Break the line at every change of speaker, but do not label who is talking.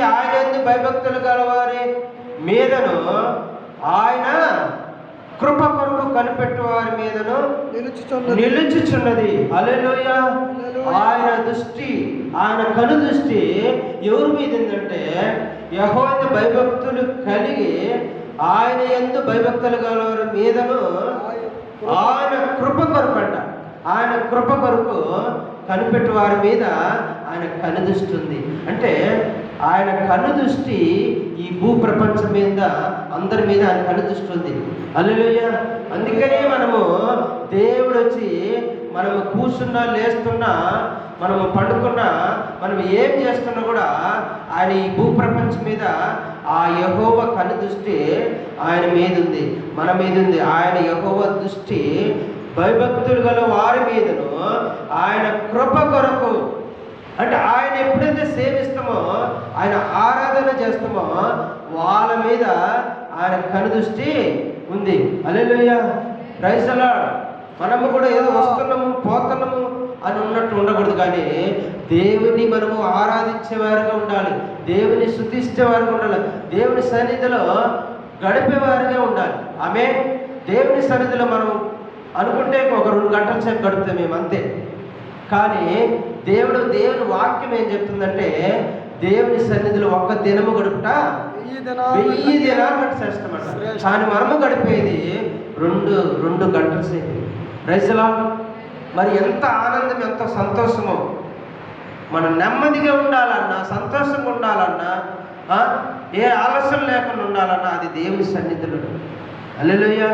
ఆయన యందు భయభక్తులు గలవారి మీదను ఆయన కృప కొరకు కనిపెట్టు వారి మీదను నిలుచుచున్నది. హల్లెలూయా. ఆయన దృష్టి, ఆయన కను దృష్టి ఎవరి మీద ఉందంటే యెహోవా భయభక్తులు కలిగి ఆయన యందు భయభక్తులు గలవారి మీదను ఆయన కృప కొరకు అంట, ఆయన కృప కొరకు కనిపెట్టు వారి మీద ఆయన కనుదృష్టి ఉంది. అంటే ఆయన కనుదృష్టి ఈ భూప్రపంచం మీద అందరి మీద ఆయన కనుదృష్టి ఉంది. హల్లెలూయా. అందుకనే మనము దేవుడు వచ్చి మనము కూర్చున్నా, లేస్తున్నా, మనము పండుకున్నా, మనం ఏం చేస్తున్నా కూడా ఆయన ఈ భూప్రపంచం మీద ఆ యెహోవా కనుదృష్టి ఆయన మీద ఉంది, మన మీద ఉంది. ఆయన యెహోవా దృష్టి భయభక్తులు గల వారి మీదను ఆయన కృప కొరకు, అంటే ఆయన ఎప్పుడైతే సేవిస్తామో, ఆయన ఆరాధన చేస్తామో వాళ్ళ మీద ఆయన కనుదృష్టి ఉంది. హల్లెలూయా. Praise the Lord. మనము కూడా ఏదో వస్తున్నాము పోతున్నాము అని ఉన్నట్టు ఉండకూడదు, కానీ దేవుని మనము ఆరాధించేవారుగా ఉండాలి, దేవుని స్తుతించేవారుగా ఉండాలి, దేవుని సన్నిధిలో గడిపేవారుగా ఉండాలి. ఆమేన్. దేవుని సన్నిధిలో మనం అనుకుంటే ఒక 2 గంటల సేపు గడుపుతాం మేము, అంతే. కానీ దేవుని వాక్యం ఏం చెప్తుందంటే దేవుని సన్నిధిలో ఒక్క దినము గడుపుట 1000 దినాలు చేస్తామంట. కానీ మనము గడిపేది 2 గంటల సేపు. Praise the lord. మరి ఎంత ఆనందం, ఎంత సంతోషమో. మనం నెమ్మదిగా ఉండాలన్నా, సంతోషంగా ఉండాలన్నా, ఏ ఆలస్యం లేకుండా ఉండాలన్నా అది దేవుని సన్నిధిలో. హల్లెలూయా.